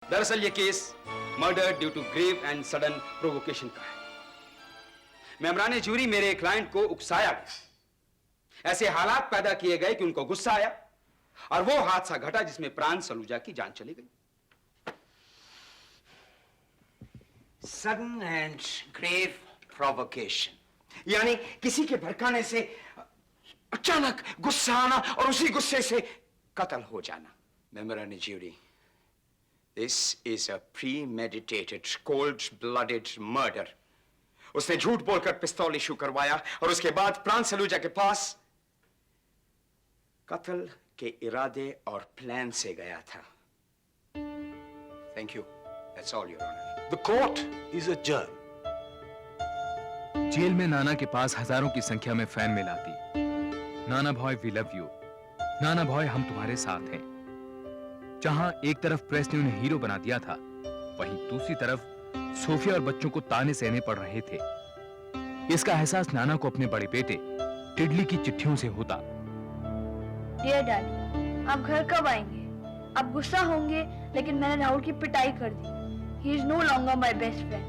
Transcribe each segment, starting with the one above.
दरअसल ये case murder due to grave and sudden provocation का है। मेंबरान जूरी मेरे क्लाइंट को उकसाया गया, ऐसे हालात पैदा किए गए कि उनको गुस्सा आया और वो हादसा घटा जिसमें प्राण सलूजा की जान चली गई। सडन एंड ग्रेव प्रोवोकेशन, यानी किसी के भड़काने से अचानक गुस्सा आना और उसी गुस्से से कत्ल हो जाना। मेंबरान jury, this is a premeditated, cold-blooded murder. उसने झूठ बोलकर पिस्तौल इशू करवाया और उसके बाद प्राण सलूजा के पास कत्ल के इरादे और प्लान से गया था। Thank you. That's all, Your Honor. The court is adjourned. जेल में नाना के पास हजारों की संख्या में फैन मिल आती। नाना भॉय वी लव यू, नाना भॉय हम तुम्हारे साथ हैं। जहां एक तरफ प्रेस ने उन्हें हीरो बना दिया था, वहीं दूसरी तरफ सोफिया और बच्चों को ताने सहने पड़ रहे थे। इसका एहसास नाना को अपने बड़े बेटे टिडली की चिट्ठियों से होता। डियर डैडी, आप घर कब आएंगे? आप गुस्सा होंगे, लेकिन मैंने राहुल की पिटाई कर दी। He is no longer my best friend.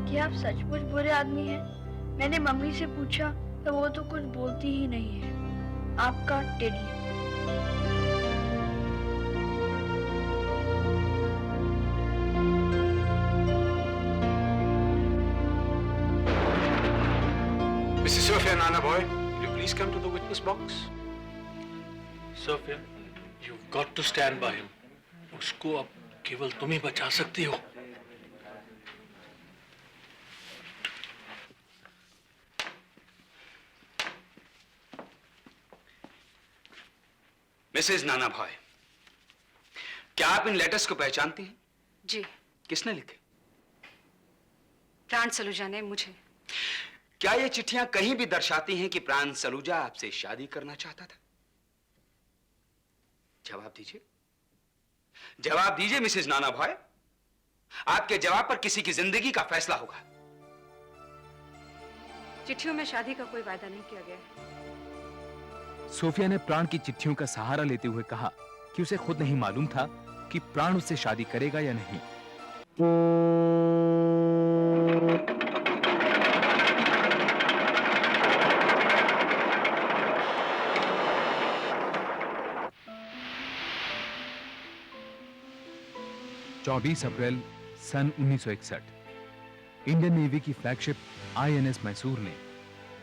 क्या आप सचमुच बुरे आदमी हैं? मैंने मम्मी से पूछा तो वो तो कुछ बोलती ही नहीं है। आपका teddy. Mrs. Sophia, Nana boy, will you please come to the witness box? Sophia, you've got to stand by him. उसको अब केवल तुम ही बचा सकती हो। मिसेज नाना भॉय, क्या आप इन लेटर्स को पहचानती हैं? जी। किसने लिखे? प्राण सलूजा ने मुझे। क्या ये चिट्ठियां कहीं भी दर्शाती हैं कि प्राण सलूजा आपसे शादी करना चाहता था? जवाब दीजिए, जवाब दीजिए मिसेज नाना भॉय। आपके जवाब पर किसी की जिंदगी का फैसला होगा। चिट्ठियों में शादी का कोई वायदा नहीं किया गया है। सोफिया ने प्राण की चिट्ठियों का सहारा लेते हुए कहा कि उसे खुद नहीं मालूम था कि प्राण उससे शादी करेगा या नहीं। चौबीस अप्रैल सन 1961 इंडियन नेवी की फ्लैगशिप INS मैसूर ने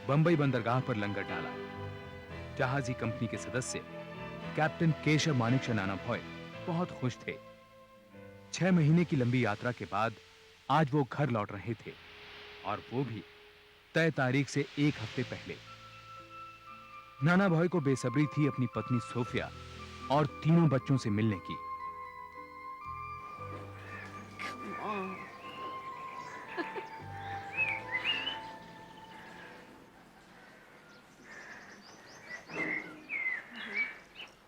बंबई बंदरगाह पर लंगर डाला। जहाजी कंपनी के सदस्य कैप्टन केशव मानिक नाना भॉय बहुत खुश थे। 6 महीने की लंबी यात्रा के बाद आज वो घर लौट रहे थे, और वो भी तय तारीख से 1 हफ्ते पहले। नाना भॉय को बेसब्री थी अपनी पत्नी सोफिया और तीनों बच्चों से मिलने की।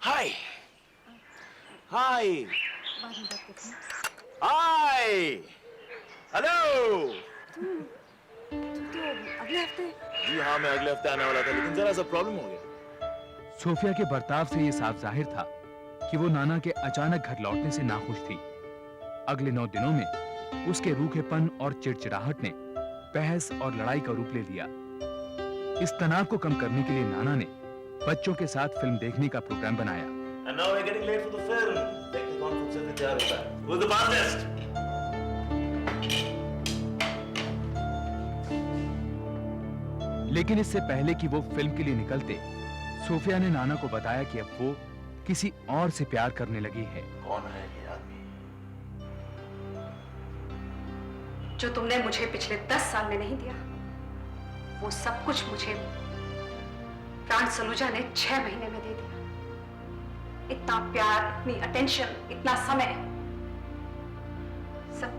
Hi. Hi. Hi. Hello. अगले हफ्ते? जी हाँ, मैं अगले हफ्ते आने वाला था, लेकिन जरा सा प्रॉब्लम हो गया। सोफिया के बर्ताव से यह साफ जाहिर था कि वो नाना के अचानक घर लौटने से नाखुश थी। अगले 9 दिनों में उसके रूखेपन और चिड़चिड़ाहट ने बहस और लड़ाई का रूप ले लिया। इस तनाव को कम करने के लिए नाना ने बच्चों के साथ फिल्म देखने का प्रोग्राम बनाया। And now we're getting late for the film. Take the conference in the jar of that. Who's the fastest? लेकिन इससे पहले कि वो फिल्म के लिए निकलते, सोफिया ने नाना को बताया कि अब वो किसी और से प्यार करने लगी है। कौन है ये आदमी? जो तुमने मुझे पिछले 10 साल में नहीं दिया, वो सब कुछ मुझे प्राण सलूजा ने 6 महीने में दे दिया। इतना प्यार, इतनी अटेंशन, इतना समय, सब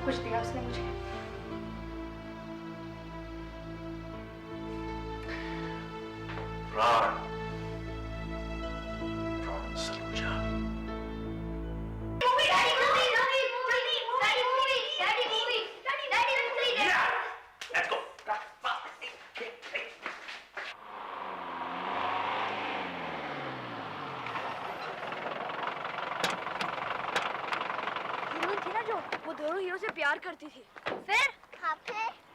कुछ दिया उसने मुझे। प्राण सलूजा। जो वो दोनों हीरो से प्यार करती थी।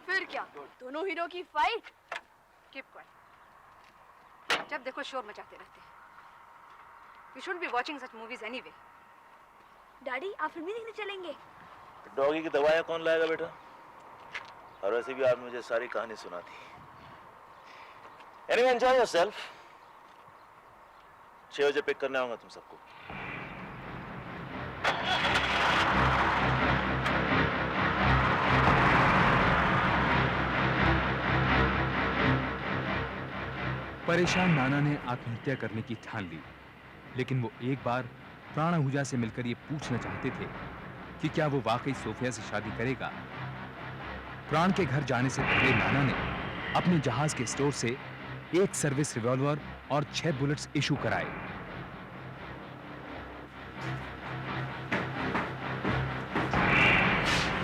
फिर क्या, दोनों हीरो की फाइट। Keep quiet. जब देखो शोर मचाते रहते हैं। We should be watching such movies anyway. Daddy आप फिल्में देखने चलेंगे? डॉगी की दवाइयाँ कौन लाएगा बेटा? और वैसे भी आपने मुझे सारी कहानी सुना दी। Anyway, enjoy yourself. 6 बजे पिक करने आऊंगा तुम सबको। परेशान नाना ने आत्महत्या करने की ठान ली, लेकिन वो एक बार प्राण आहूजा से मिलकर ये पूछना चाहते थे कि क्या वो वाकई सोफिया से शादी करेगा। प्राण के घर जाने से पहले नाना ने अपने जहाज के स्टोर से एक सर्विस रिवॉल्वर और 6 बुलेट्स इशू कराए।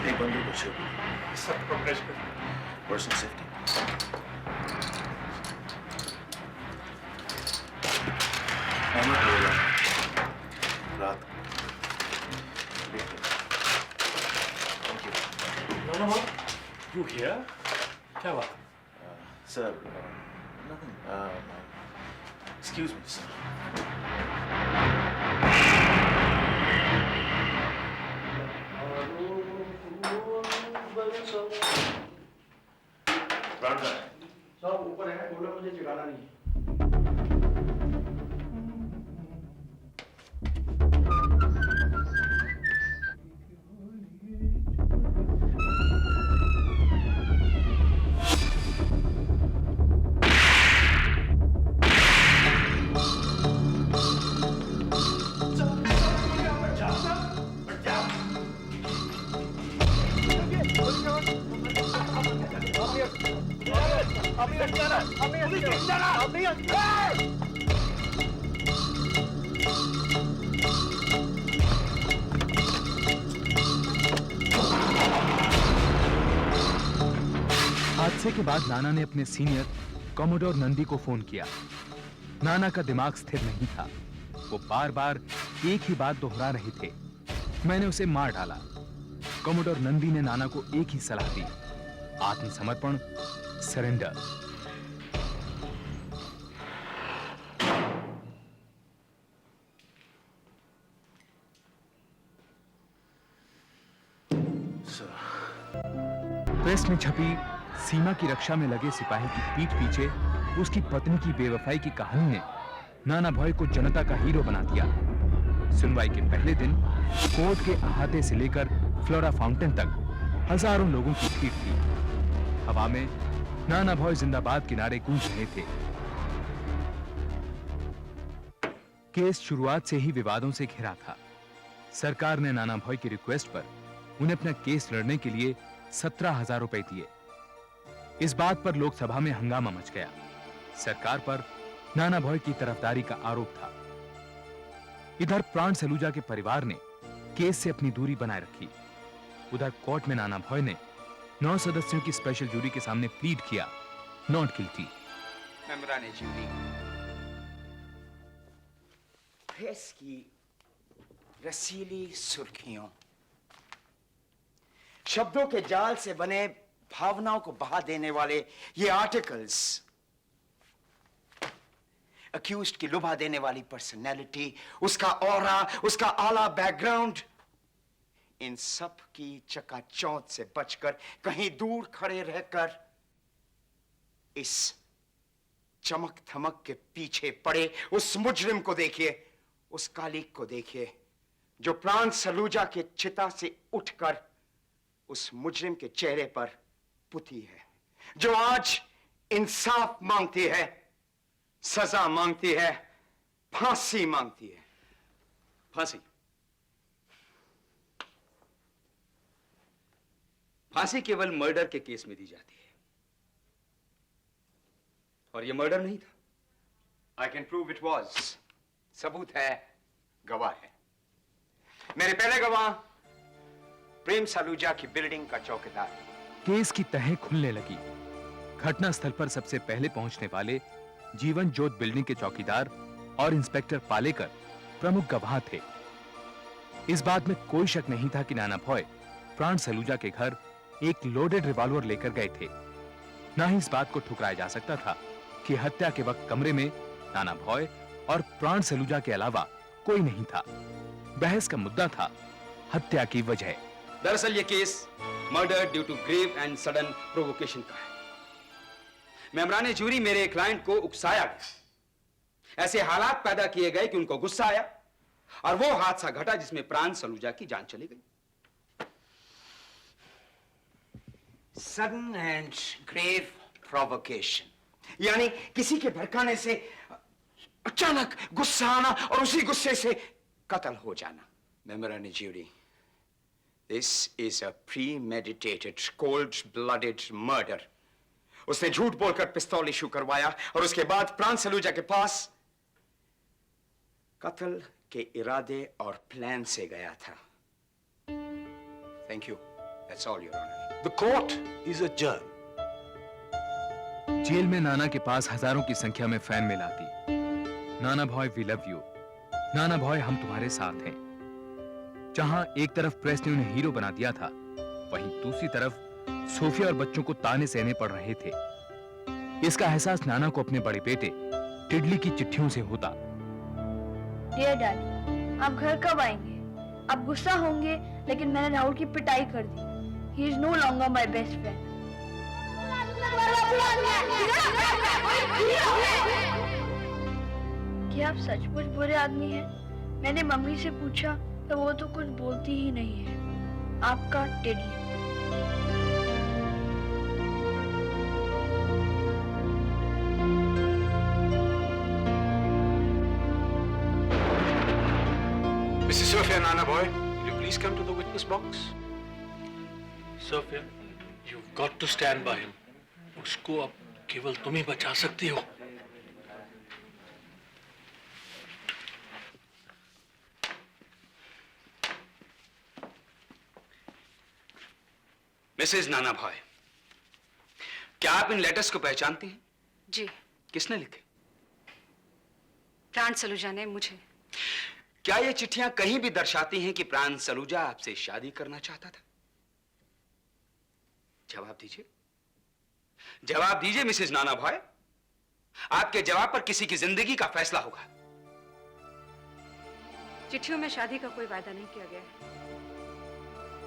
एक बंदूक और 6 गोली। सब प्रोग्रेस कर। Personal safety. रात No. You here? क्या बात? Sir, nothing. Excuse me, sir. सब ऊपर है, बोलो मुझे जगाना नहीं। हादसे के बाद नाना ने अपने सीनियर कॉमोडोर नंदी को फोन किया। नाना का दिमाग स्थिर नहीं था, वो बार बार एक ही बात दोहरा रहे थे, मैंने उसे मार डाला। कॉमोडोर नंदी ने नाना को एक ही सलाह दी, आत्मसमर्पण, सरेंडर। प्रेस में छपी सीमा की रक्षा में लगे सिपाही की पीठ पीछे उसकी पत्नी की बेवफाई की कहानी ने नाना भॉय को जनता का हीरो बना दिया। सुनवाई के पहले दिन कोर्ट के अहाते से लेकर फ्लोरा फाउंटेन तक हजारों लोगों की भीड़ थी। हवा में नाना भॉय जिंदाबाद के नारे गूंज रहे थे। केस शुरुआत से ही विवादों से घिरा था। सरकार ने नाना भॉय की रिक्वेस्ट पर उन्हें अपना केस लड़ने के लिए 17,000 रुपए दिए। इस बात पर लोकसभा में हंगामा मच गया। सरकार पर नाना भॉय की तरफदारी का आरोप था। इधर प्राण सलूजा के परिवार ने केस से अपनी दूरी बनाए रखी। उधर कोर्ट में नाना भॉय ने 9 सदस्यों की स्पेशल जूरी के सामने प्लीड किया, नॉट गिल्टी। मेमराने जूरी, प्रेस की रसीली सुर्खियों, शब्दों के जाल से बने भावनाओं को बहा देने वाले ये आर्टिकल्स, अक्यूज्ड की लुभा देने वाली पर्सनैलिटी, उसका ऑरा, उसका आला बैकग्राउंड, इन सब की चकाचौंध से बचकर कहीं दूर खड़े रहकर इस चमक धमक के पीछे पड़े उस मुजरिम को देखिए, उस कालिक को देखिए जो प्राण सलूजा के चिता से उठकर उस मुजरिम के चेहरे पर पुती है, जो आज इंसाफ मांगती है, सजा मांगती है, फांसी मांगती है। फांसी, फांसी केवल मर्डर के केस में दी जाती है, और यह मर्डर नहीं था। I can prove it was. सबूत है, गवाह है। मेरे पहले गवाह प्रेम सलूजा की बिल्डिंग का चौकीदार। केस की तह खुलने लगी। घटनास्थल पर सबसे पहले पहुंचने वाले जीवन ज्योत बिल्डिंग के चौकीदार और इंस्पेक्टर पालेकर प्रमुख गवाह थे। इस बात में कोई शक नहीं था कि नाना भॉय प्राण सलूजा के घर एक लोडेड रिवॉल्वर लेकर गए थे। ना ही इस बात को ठुकराया जा सकता था कि हत्या के वक्त कमरे में नाना भॉय और प्राण सलूजा के अलावा कोई नहीं था। बहस का मुद्दा था हत्या की वजह। दरअसल ये case murder due to grave and sudden provocation का है। मेमराने ज्यूरी मेरे क्लाइंट को उकसाया गया, ऐसे हालात पैदा किए गए कि उनको गुस्सा आया और वो हादसा घटा जिसमें प्राण सलूजा की जान चली गई। सडन एंड ग्रेव प्रोवोकेशन यानी किसी के भड़काने से अचानक गुस्सा आना और उसी गुस्से से कत्ल हो जाना। मेमराने jury, this is a premeditated cold blooded murder. उसने झूठ बोलकर पिस्तौल इशू करवाया और उसके बाद प्राण सलूजा के पास कत्ल के इरादे और प्लान से गया था। Thank you, that's all your honour. The court is adjourned. जेल में नाना के पास हजारों की संख्या में फैन मिल आती। नाना भॉय वी लव यू, नाना भॉय हम तुम्हारे साथ हैं। जहां एक तरफ प्रेस ने उन्हें हीरो बना दिया था, वहीं दूसरी तरफ सोफिया और बच्चों को ताने सहने पड़ रहे थे। इसका एहसास नाना को अपने बड़े बेटे टिडली की चिट्ठियों से होता। डियर डैडी, आप घर कब आएंगे? आप गुस्सा होंगे, लेकिन मैंने राहुल की पिटाई कर दी। He is no longer my best friend. क्या आप सचमुच बुरे आदमी हैं? मैंने मम्मी से पूछा तो वो तो कुछ बोलती ही नहीं है। आपका teddy. Mrs. Sophia, Nana boy, will you please come to the witness box? Sophia, you've got to stand by him. उसको अब केवल तुम ही बचा सकती हो। मिसेज नाना भॉय, क्या आप इन लेटर्स को पहचानती हैं? जी, किसने लिखे? प्राण सलूजा ने मुझे। क्या ये चिट्ठियां कहीं भी दर्शाती हैं कि प्राण सलूजा आपसे शादी करना चाहता था? जवाब दीजिए, जवाब दीजिए मिसेज नाना भॉय। आपके जवाब पर किसी की जिंदगी का फैसला होगा। चिट्ठियों में शादी का कोई वायदा नहीं किया गया है।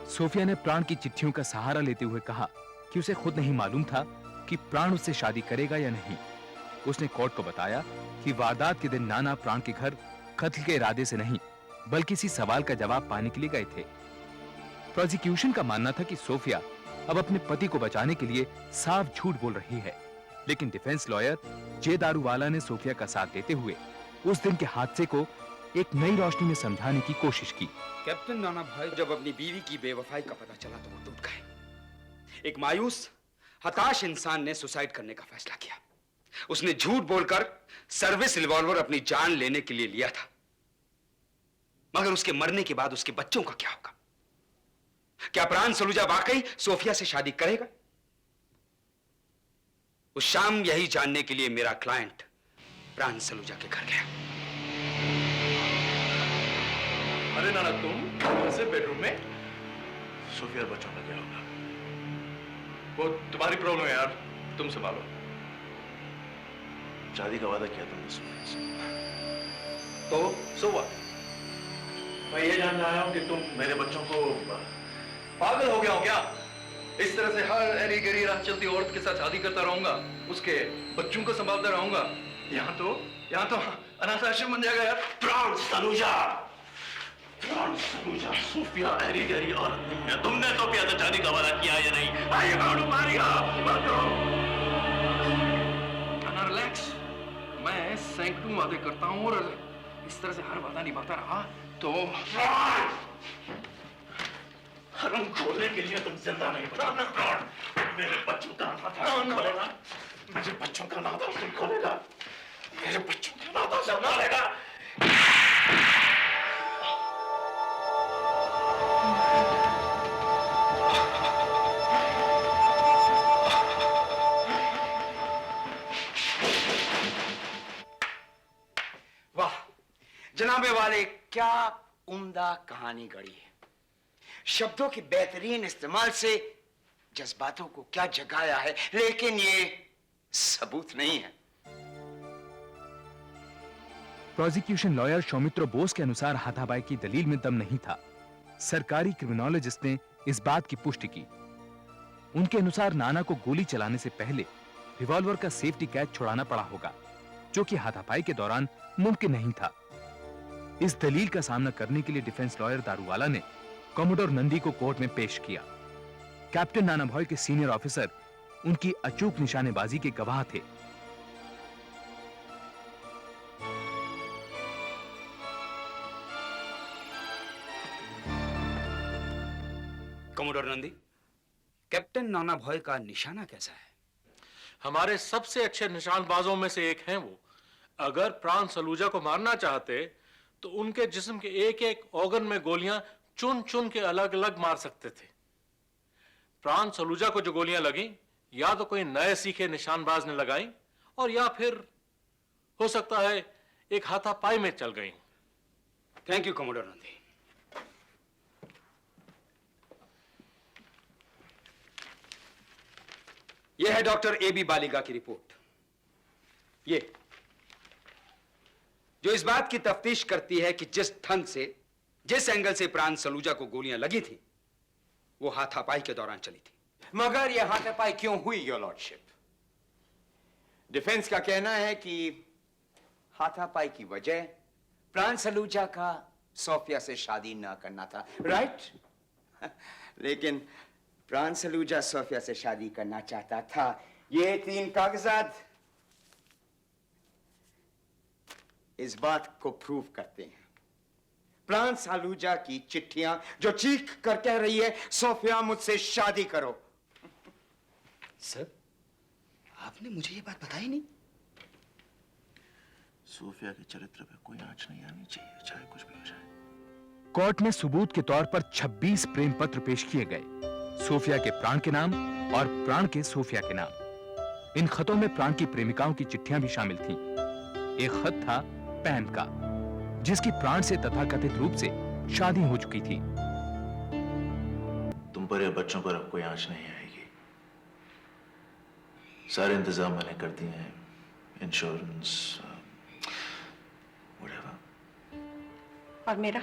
सोफिया ने प्राण की चिट्ठियों का सहारा लेते हुए कहा कि उसे खुद नहीं मालूम था कि प्राण उससे शादी करेगा या नहीं। उसने कोर्ट को बताया कि वारदात के दिन नाना प्राण के घर कत्ल के इरादे से नहीं, बल्कि इसी सवाल का जवाब पाने के लिए गए थे। प्रोसिक्यूशन का मानना था कि सोफिया अब अपने पति को बचाने के लिए साफ झूठ बोल रही है, लेकिन डिफेंस लॉयर जे दारूवाला ने सोफिया का साथ देते हुए उस दिन के हादसे को एक नई रोशनी में समझाने की कोशिश की। कैप्टन नाना भाई, जब अपनी बीवी की बेवफाई का पता चला तो वो टूट गए। एक मायूस, हताश इंसान ने सुसाइड करने का फैसला किया। उसने झूठ बोलकर सर्विस रिवॉल्वर अपनी जान लेने के लिए लिया था। मगर उसके मरने के बाद उसके बच्चों का क्या होगा? क्या प्राण सलूजा वाकई सोफिया से शादी करेगा? उस शाम यही जानने के लिए मेरा क्लाइंट प्राण सलूजा के घर गया। अरे नाना, तुम ऐसे बेडरूम में? सोफिया बच्चों का क्या होगा? वो तुम्हारी प्रॉब्लम है यार, तुम संभालो। शादी का वादा किया तुमने सोफिया से, तो सो व्हाट? मैं ये जानना आया हूं कि तुम मेरे बच्चों को पागल हो गया हो क्या? इस तरह से हर एरी गरी राह चलती औरत के साथ शादी करता रहूंगा, उसके बच्चों को संभालता रहूंगा। यहाँ तो अनाथ आश्रम बन जाएगा यार। प्राण सलूजा सोफिया एरी गरी औरत नहीं है। तुमने सोफिया से शादी का वादा किया या नहीं? रिलैक्स, मैं सैकड़ों वादे करता हूँ और इस तरह से हर वादा निभाता रहा तो हरम खोलने के लिए तुम जिंदा नहीं बचोगे। प्राण, मेरे बच्चों का नाता खोलेगा, मेरे बच्चों का नाता तुम खोलेगा, मेरे बच्चों का नाता संभालेगा। वाह जनाबे वाले, क्या उम्दा कहानी गढ़ी है। शब्दों के बेहतरीन इस्तेमाल से जज्बातों को क्या जगाया है, लेकिन ये सबूत नहीं है। प्रोसिक्यूशन लॉयर सौमित्र बोस के अनुसार हाथापाई की दलील में दम नहीं था। सरकारी क्रिमिनोलॉजिस्ट ने इस बात की पुष्टि की। उनके अनुसार नाना को गोली चलाने से पहले रिवॉल्वर का सेफ्टी कैच छुड़ाना पड़ा होगा, जो कि हाथापाई के दौरान मुमकिन नहीं था। इस दलील का सामना करने के लिए डिफेंस लॉयर दारूवाला ने कॉमोडोर नंदी को कोर्ट में पेश किया। कैप्टन नाना भॉय के सीनियर ऑफिसर उनकी अचूक निशानेबाजी के गवाह थे। कमोडोर नंदी, कैप्टन नाना भॉय का निशाना कैसा है? हमारे सबसे अच्छे निशानबाजों में से एक हैं वो। अगर प्राण सलूजा को मारना चाहते तो उनके जिस्म के एक एक ऑर्गन में गोलियां चुन चुन के अलग अलग मार सकते थे। प्राण सलूजा को जो गोलियां लगी, या तो कोई नए सीखे निशानबाज ने लगाई, और या फिर हो सकता है एक हाथापाई में चल गई। Thank you commodore Nandi. यह है डॉक्टर एबी बालिगा की रिपोर्ट, ये जो इस बात की तफ्तीश करती है कि जिस ढंग से, जिस एंगल से प्राण सलूजा को गोलियां लगी थी, वो हाथापाई के दौरान चली थी। मगर यह हाथापाई क्यों हुई, योर लॉर्डशिप? डिफेंस का कहना है कि हाथापाई की वजह प्राण सलूजा का सोफिया से शादी ना करना था, राइट? लेकिन प्राण सलूजा सोफिया से शादी करना चाहता था। ये 3 कागजात इस बात को प्रूव करते हैं। प्राण सलूजा की चिट्ठियां जो चीख कर कह रही है, सोफिया मुझसे शादी करो। सर, आपने मुझे ये बात बताई नहीं। सोफिया के चरित्र पे कोई आंच नहीं आनी चाहिए, चाहे कुछ भी हो जाए। कोर्ट में सबूत के तौर पर 26 प्रेम पत्र पेश किए गए, सोफिया के प्राण के नाम और प्राण के सोफिया के नाम। इन खतों में प्राण की प्रेमिकाओं की चिट्ठियां भी शामिल थीं। एक खत था पैम का, जिसकी प्राण से तथाकथित रूप से शादी हो चुकी थी। तुम पर या बच्चों पर अब कोई आंच नहीं आएगी। सारे इंतजाम मैंने कर दिए हैं, इंश्योरेंस, व्हाटएवर। और मेरा?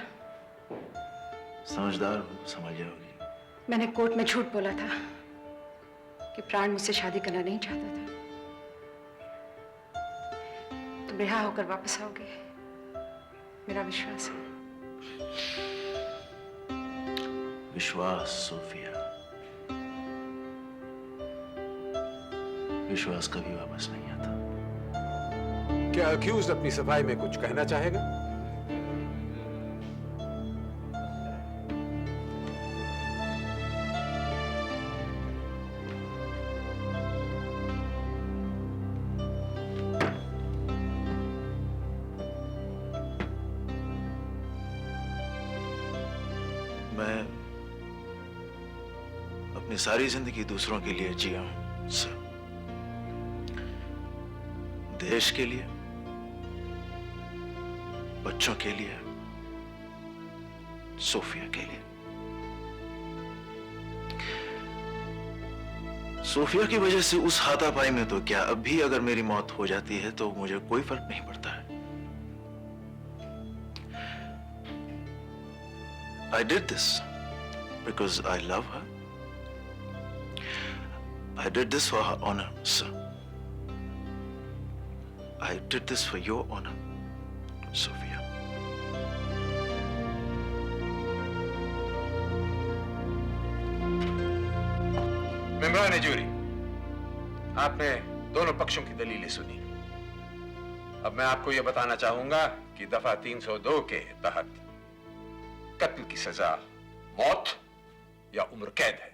समझदार हो, समझ जाओगी। मैंने कोर्ट में झूठ बोला था कि प्राण मुझसे शादी करना नहीं चाहता था। तुम रिहा होकर वापस आओगे, मेरा विश्वास है। विश्वास सोफिया, विश्वास कभी वापस नहीं आता। क्या अक्यूज्ड अपनी सफाई में कुछ कहना चाहेगा? मैं अपनी सारी जिंदगी दूसरों के लिए जिया हूं सर। देश के लिए, बच्चों के लिए, सोफिया के लिए। सोफिया की वजह से उस हाथापाई में तो क्या, अब भी अगर मेरी मौत हो जाती है तो मुझे कोई फर्क नहीं पड़ता है। I did this because I love her. I did this for her honor, sir. I did this for your honor, Sophia. मेंबरान जूरी, आपने दोनों पक्षों की दलीलें सुनी। अब मैं आपको यह बताना चाहूंगा कि दफा 302 के तहत कत्ल की सजा मौत या उम्र कैद है,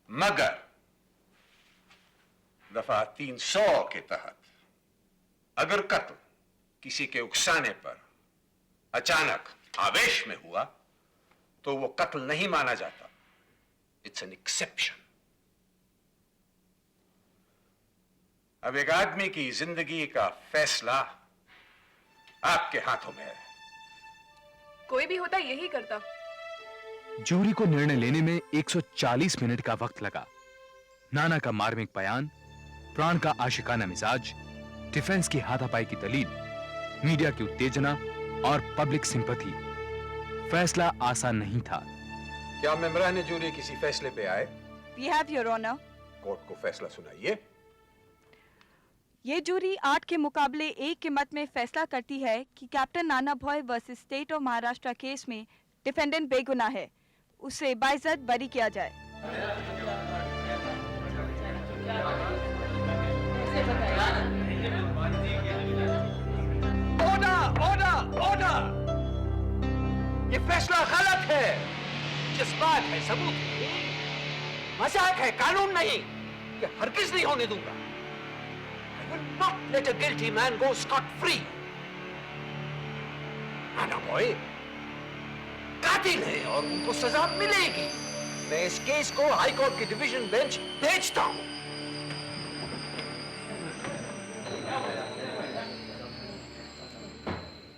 मगर दफा 300 के तहत अगर कत्ल किसी के उकसाने पर अचानक आवेश में हुआ तो वो कत्ल नहीं माना जाता। It's an exception. अब एक आदमी की जिंदगी का फैसला आपके हाथों में है। कोई भी होता यही करता। जूरी को निर्णय लेने में 140 मिनट का वक्त लगा। नाना का मार्मिक बयान, प्राण का आशिकाना मिजाज, डिफेंस की हाथापाई की दलील, मीडिया की उत्तेजना और पब्लिक सिंपैथी, फैसला आसान नहीं था। क्या मेंबरान जूरी किसी फैसले पे आए? We have your honor. Court को फैसला सुनाइए। ये जूरी 8 के मुकाबले 1 के मत में फैसला करती है कि captain Nana Bhoy versus state of Maharashtra case में डिफेंडेंट बेगुनाह है, उसे बाइज्जत बरी किया जाए। Order, order, order! ये फैसला गलत है। जज्बात है, सबूत है, मजाक है, कानून नहीं। ये हरगिज नहीं होने दूंगा। I will not let a guilty man go scot-free. नाना भॉय कातिल है और उनको सजा मिलेगी। मैं इस केस को हाई कोर्ट की डिवीजन बेंच भेजता हूं।